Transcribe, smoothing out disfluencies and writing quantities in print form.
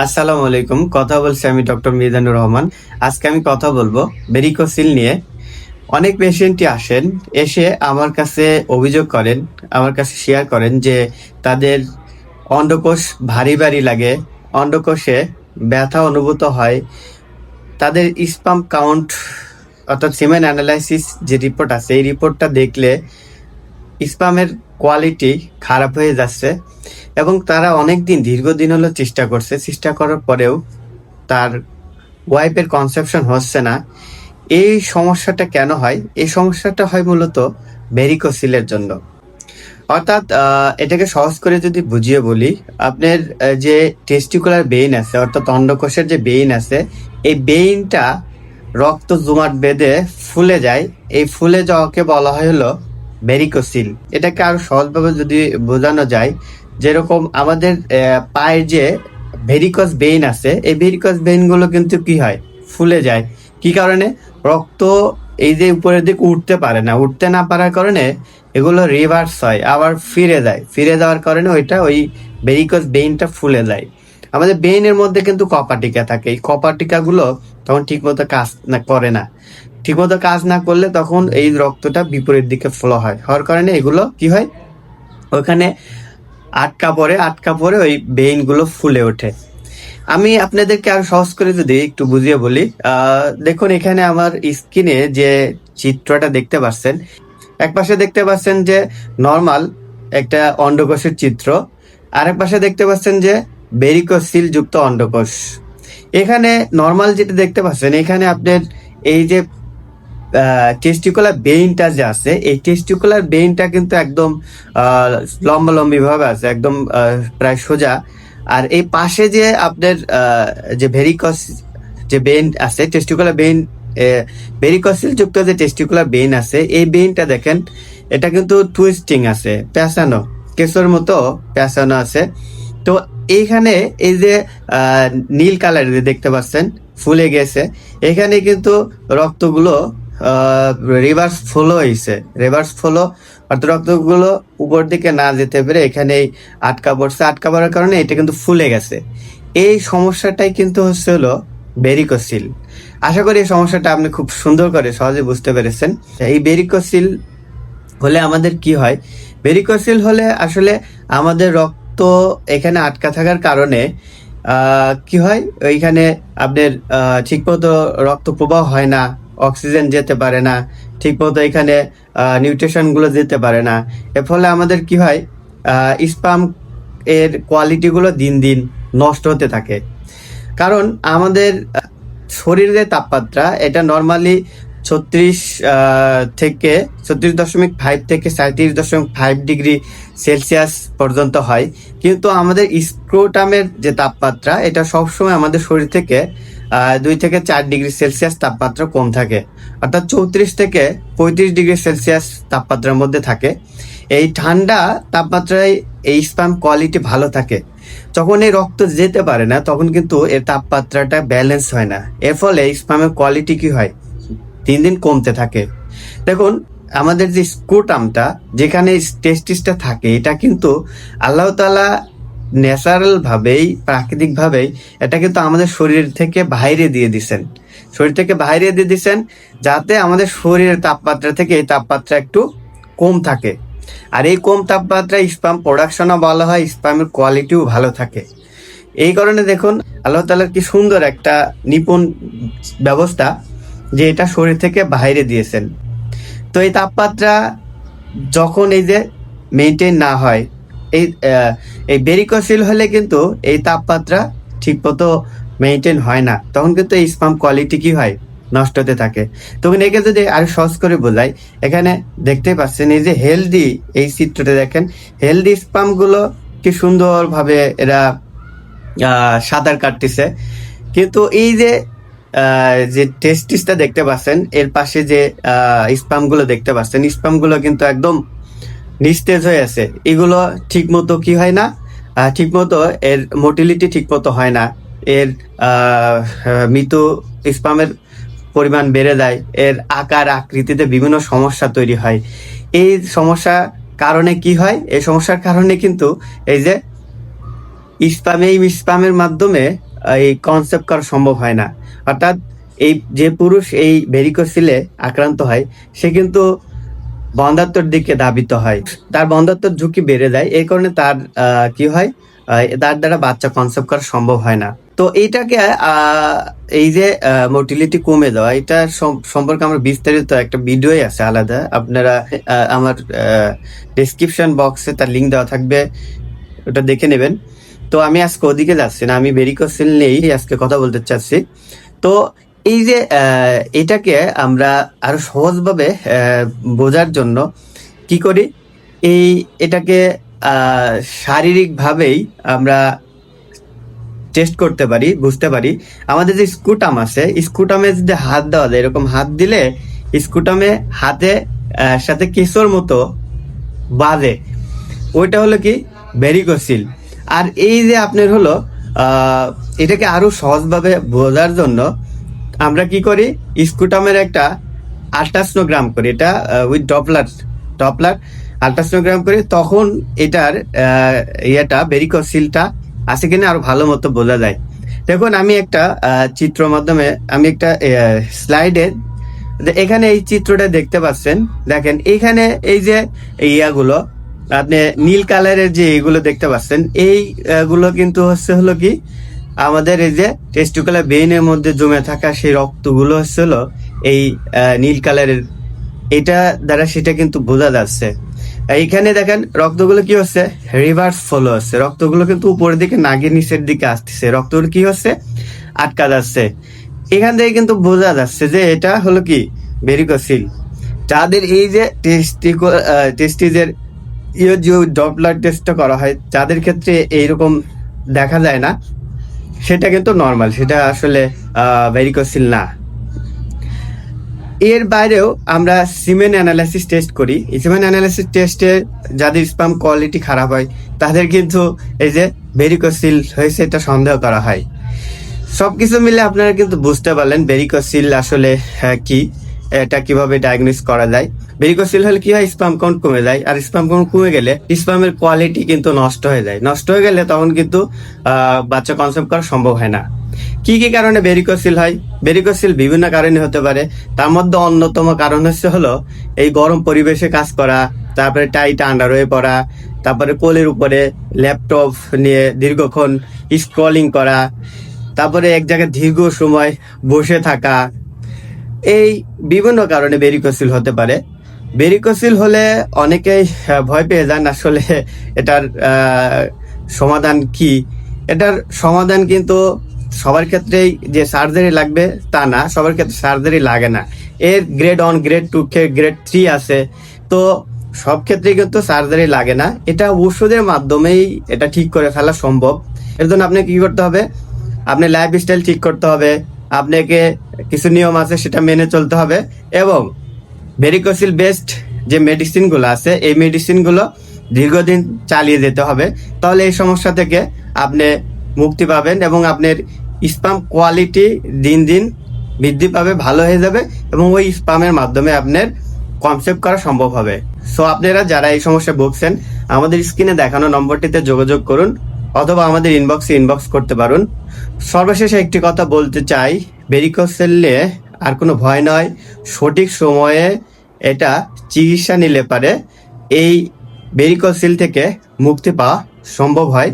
আসসালামু আলাইকুম। কথা বলছি আমি ডক্টর মিজানুর রহমান। আজকে আমি কথা বলবো ভেরিকোসিল নিয়ে। অনেক পেশেন্টই আসেন, এসে আমার কাছে অভিযোগ করেন, আমার কাছে শেয়ার করেন যে তাদের অন্ডকোষ ভারী ভারী লাগে, অন্ডকোষে ব্যথা অনুভূত হয়, তাদের স্পাম কাউন্ট অর্থাৎ সিমেন অ্যানালাইসিস যে রিপোর্ট আছে এই রিপোর্টটা দেখলে স্পামের কোয়ালিটি খারাপ হয়ে যাচ্ছে এবং তারা অনেকদিন দীর্ঘদিন হলো চেষ্টা করছে, চেষ্টা করার পরেও তার ওয়াইফের কনসেপশন হচ্ছে না। এই সমস্যাটা কেন হয়? এই সমস্যাটা হয় মূলত ভেরিকোসিলের জন্য। অর্থাৎ এটাকে সহজ করে যদি বুঝিয়ে বলি, আপনার যে টেস্টিকুলার বেইন আছে অর্থাৎ অন্ডকোষের যে বেইন আছে, এই বেইনটা রক্ত জমাট বেঁধে ফুলে যায়। এই ফুলে যাওয়াকে বলা হয় হলো ভেরিকোসিল। এটাকে আরো সহজভাবে যদি বোঝানো যায়, যেরকম আমাদের পায়ের যে ভেরিকস বেইন আছে, এই ভেরিকস বেইন গুলো কিন্তু কি হয়, ফুলে যায়। কি কারণে? রক্ত এই যে উপরের দিকে উঠতে পারে না, উঠতে না পারার কারণে এগুলো রিভার্স হয়, আবার ফিরে যায়। ফিরে যাওয়ার কারণে ওই ভেরিকস বেইনটা ফুলে যায়। আমাদের বেইনের মধ্যে কিন্তু কপাটিকা থাকে, এই কপাটিকা গুলো তখন ঠিকমতো কাজ না করে না। ঠিকমতো কাজ না করলে তখন এই রক্তটা বিপরীত দিকে ফ্লো হয়, হওয়ার কারণে এগুলো কি হয়, ওখানে আটকা পড়ে ওই বেইন গুলো ফুলে ওঠে। আমি আপনাদেরকে আরো সহজ করে যদি একটু বুঝিয়ে বলি, দেখুন এখানে আমার স্ক্রিনে যে চিত্রটা দেখতে পাচ্ছেন, এক পাশে দেখতে পাচ্ছেন যে নর্মাল একটা অন্ডকোষের চিত্র, আরেক পাশে দেখতে পাচ্ছেন যে ভেরিকোসিল যুক্ত অন্ডকোষ। এখানে নর্মাল যেটা দেখতে পাচ্ছেন, এখানে আপনার এই যে টেস্টিকুলার বেইনটা যে আছে, এই টেস্টিকুলার বেইনটা কিন্তু একদম লম্বালম্বি ভাবে আছে, একদম প্রায় সোজা। আর এই পাশে যে আপনার যে ভেরিকস যে বেইন আছে, টেস্টিকুলার বেইন, ভেরিকসিল যুক্ত যে টেস্টিকুলার বেইন আছে, এই বেইনটা দেখেন, এটা কিন্তু টুইস্টিং আছে, পেঁচানো, কেঁচোর মতো পেঁচানো আছে। তো এইখানে এই যে নীল কালার যে দেখতে পাচ্ছেন ফুলে গেছে, এখানে কিন্তু রক্তগুলো রিভার্স ফ্লো হয়েছে। রিভার্স ফ্লো অর্থাৎ রক্তগুলো উপর দিকে না যেতে পেরে এখানেই আটকা পড়ছে, আটকা পড়ার কারণে এটা কিন্তু ফুলে গেছে। এই সমস্যাটাই কিন্তু হচ্ছে হলো ভেরিকোসিল। আশা করি এই সমস্যাটা আপনি খুব সুন্দর করে সহজে বুঝতে পেরেছেন। এই ভেরিকোসিল হলে আমাদের কি হয়? ভেরিকোসিল হলে আসলে আমাদের রক্ত এখানে আটকা থাকার কারণে কি হয়, ওইখানে আপনার ঠিকমতো রক্ত প্রবাহ হয় না, অক্সিজেন যেতে পারে না, ঠিকমতো এখানে নিউট্রিশন গুলো যেতে পারে না। এর ফলে আমাদের কি হয়, স্পাম এর কোয়ালিটি গুলো দিন দিন নষ্ট হতে থাকে। কারণ আমাদের শরীরের তাপমাত্রা এটা নর্মালি 36.5 থেকে 37.5 ডিগ্রি সেলসিয়াস পর্যন্ত হয়, কিন্তু আমাদের স্ক্রোটামের যে তাপমাত্রা এটা সবসময় আমাদের শরীর থেকে 2 থেকে 4 ডিগ্রি সেলসিয়াস তাপমাত্রা কম থাকে, অর্থাৎ 34 থেকে 35 ডিগ্রি সেলসিয়াস তাপমাত্রার মধ্যে থাকে। এই ঠান্ডা তাপমাত্রায় এই স্পাম কোয়ালিটি ভালো থাকে। যখন এই রক্ত যেতে পারে না, তখন কিন্তু এর তাপমাত্রাটা ব্যালেন্স হয় না। এর ফলে স্পামের কোয়ালিটি কি হয়, দিন দিন কমতে থাকে। দেখুন আমাদের যে স্ক্রোটামটা, যেখানে টেস্টিসটা থাকে, এটা কিন্তু আল্লাহ তাআলা ন্যাচারাল ভাবেই, প্রাকৃতিক ভাবেই এটা কিন্তু আমাদের শরীর থেকে বাইরে দিয়ে দিছেন। শরীর থেকে বাইরে দিয়ে দিছেন যাতে আমাদের শরীরের তাপমাত্রা থেকে এই তাপমাত্রা একটু কম থাকে। আর এই কম তাপমাত্রায় স্পাম প্রোডাকশনও ভালো হয়, স্পামের কোয়ালিটিও ভালো থাকে। এই কারণে দেখুন আল্লাহ তাআলার কি সুন্দর একটা নিপুণ ব্যবস্থা যে এটা শরীর থেকে বাইরে দিয়েছেন। তো এই তাপমাত্রা যখন এই যে মেনটেন না হয়, এই এই ভেরিকোসিল হলে কিন্তু এই তাপমাত্রা ঠিকমতো মেনটেন হয় না, তখন কিন্তু এই স্পাম কোয়ালিটি কি হয়, নষ্ট হতে থাকে। তখন একে যদি আরো সহজ করে বোঝাই, এখানে দেখতে পাচ্ছেন এই যে হেলদি, এই চিত্রটা দেখেন, হেলদি স্পাম গুলো কি সুন্দর ভাবে এরা সাঁতার কাটতেছে। কিন্তু এই যে যে টেস্টিসটা দেখতে পাচ্ছেন, এর পাশে যে স্পাম গুলো দেখতে পাচ্ছেন, স্পাম গুলো কিন্তু একদম নিস্তেজ হয়ে আছে। এগুলো ঠিক মতো কি হয় না, ঠিক মতো এর মোটিলিটি ঠিক মতো হয় না, এর মৃত স্পামের পরিমাণ বেড়ে যায়, এর আকার আকৃতিতে বিভিন্ন সমস্যা তৈরি হয়। এই সমস্যা কারণে কি হয়, এই সমস্যার কারণে কিন্তু এই যে স্পামের মাধ্যমে এই কনসেপ্ট করা সম্ভব হয় না। অর্থাৎ এই যে পুরুষ এই ভেরিকোসিলে আক্রান্ত হয় সে কিন্তু বন্ধ্যাত্বর দিকে ধাবিত হয়, তার বন্ধ্যাত্বর ঝুঁকি বেড়ে যায়। এই কারণে তার কি হয়, তার দ্বারা বাচ্চা কনসেপ্ট করা সম্ভব হয় না। তো এইটাকে এই যে মোটিলিটি কমে যাওয়া, এটা সম্পর্কে আমার বিস্তারিত একটা ভিডিওই আছে আলাদা, আপনারা আমার ডেসক্রিপশন বক্সে তার লিঙ্ক দেওয়া থাকবে, ওটা দেখে নেবেন। তো আমি আজকে ওদিকে যাচ্ছি না, আমি ভেরিকোসিল নিয়েই আজকে কথা বলতে চাচ্ছি। তো এই যে এটাকে আমরা আরো সহজভাবে বোঝার জন্য কি করি, এটাকে শারীরিকভাবেই আমরা টেস্ট করতে পারি, বুঝতে পারি। আমাদের যে স্কুটাম আছে, স্কুটামে যদি হাত দেওয়া যায়, এরকম হাত দিলে স্কুটামে হাতে সাথে কেঁচোর মতো বাজে, ওইটা হলো কি ভেরিকোসিল। আর এই যে আপনার হলো এটাকে আরো সহজভাবে বোঝার জন্য আমরা কি করি, স্কুটামের একটা আল্ট্রাসোনোগ্রাম করি, এটা উইথ ডপলার আল্ট্রাসোনোগ্রাম করি, তখন এটার ইয়েটা ভেরিকোসিলটা আছে কিনা আরো ভালো মতো বোঝা যায়। দেখুন আমি একটা চিত্র মাধ্যমে, আমি একটা স্লাইডে এখানে এই চিত্রটা দেখতে পাচ্ছেন। দেখেন এখানে এই যে ইয়াগুলো, আপনি নীল কালারের যে এইগুলো দেখতে পাচ্ছেন, এই গুলো কিন্তু হলো কি আমাদের এই যে টেস্টিকুলার ভেইনের মধ্যে জমে থাকা সেই রক্তগুলো হলো এই নীল কালারের, এটা দ্বারা সেটা কিন্তু বোঝা যাচ্ছে। এইখানে দেখেন রক্তগুলো কি হচ্ছে, রিভার্স ফলো হচ্ছে, রক্তগুলো কিন্তু উপরের দিকে না গিয়ে নিচের দিকে আসতেছে, রক্তগুলো কি হচ্ছে আটকা যাচ্ছে। এখান থেকে কিন্তু বোঝা যাচ্ছে যে এটা হলো কি ভেরিকোসিল। যাদের এই যে টেস্টিজের যে ডপলার টেস্টটা করা হয়, যাদের ক্ষেত্রে এইরকম দেখা যায় না, সেটা কিন্তু নর্মাল, সেটা আসলে ভেরিকোসিল না। এর বাইরেও আমরা সিমেন অ্যানালাইসিস টেস্ট করি। সিমেন অ্যানালাইসিস টেস্টে যাদের স্পাম কোয়ালিটি খারাপ হয় তাদের কিন্তু এই যে ভেরিকোসিল হয়েছে এটা সন্দেহ করা হয়। সবকিছু মিলে আপনারা কিন্তু বুঝতে পারলেন ভেরিকোসিল আসলে কি, এটা কিভাবে ডায়াগনোস করা যায়। ভেরিকোসিল হলে কি হয়, স্পাম কাউন্ট কমে যায়, আর স্পাম কাউন্ট কমে গেলে স্পামের কোয়ালিটি কিন্তু নষ্ট হয়ে যায়। নষ্ট হয়ে গেলে তখন কিন্তু বাচ্চা কনসেপ্ট করা সম্ভব হয় না। কি কি কারণে ভেরিকোসিল হয়? ভেরিকোসিল বিভিন্ন কারণে হতে পারে, তার মধ্যে অন্যতম কারণ হলো এই গরম পরিবেশে কাজ করা, তারপরে টাইট আন্ডারওয়ে পরা, তারপরে কোলের উপরে ল্যাপটপ নিয়ে দীর্ঘক্ষণ স্ক্রলিং করা, তারপরে এক জায়গায় দীর্ঘ সময় বসে থাকা, এই বিভিন্ন কারণে ভেরিকোসিল হতে পারে। ভেরিকোসিল হলে অনেকেই ভয় পেয়ে যান, আসলে এটার সমাধান কি? এটার সমাধান কিন্তু সবার ক্ষেত্রেই যে সার্জারি লাগবে তা না, সবার ক্ষেত্রে সার্জারি লাগে না। এর গ্রেড 1, গ্রেড 2, গ্রেড 3 আছে, তো সব ক্ষেত্রেই কিন্তু সার্জারি লাগে না। এটা ওষুধের মাধ্যমেই এটা ঠিক করে ফেলা সম্ভব। এর জন্য আপনাকে কি করতে হবে, আপনি লাইফস্টাইল ঠিক করতে হবে, আপনাকে কিছু নিয়ম আছে সেটা মেনে চলতে হবে, এবং ভেরিকোসিল বেস্ট যে মেডিসিনগুলো আছে এই মেডিসিনগুলো দীর্ঘদিন চালিয়ে যেতে হবে। তাহলে এই সমস্যা থেকে আপনি মুক্তি পাবেন এবং আপনার স্পাম কোয়ালিটি দিন দিন বৃদ্ধি পাবে, ভালো হয়ে যাবে, এবং ওই স্পামের মাধ্যমে আপনার কনসেপ্ট করা সম্ভব হবে। সো আপনারা যারা এই সমস্যা ভুগছেন আমাদের স্ক্রিনে দেখানো নম্বরটিতে যোগাযোগ করুন, অথবা আমাদের ইনবক্স করতে পারুন। সর্বশেষে একটি কথা বলতে চাই, ভেরিকোসিল নিয়ে আর কোনো ভয় নয়, সঠিক সময়ে এটা চিকিৎসা নিলে পারে এই ভেরিকোসিল থেকে মুক্তি পাওয়া সম্ভব হয়।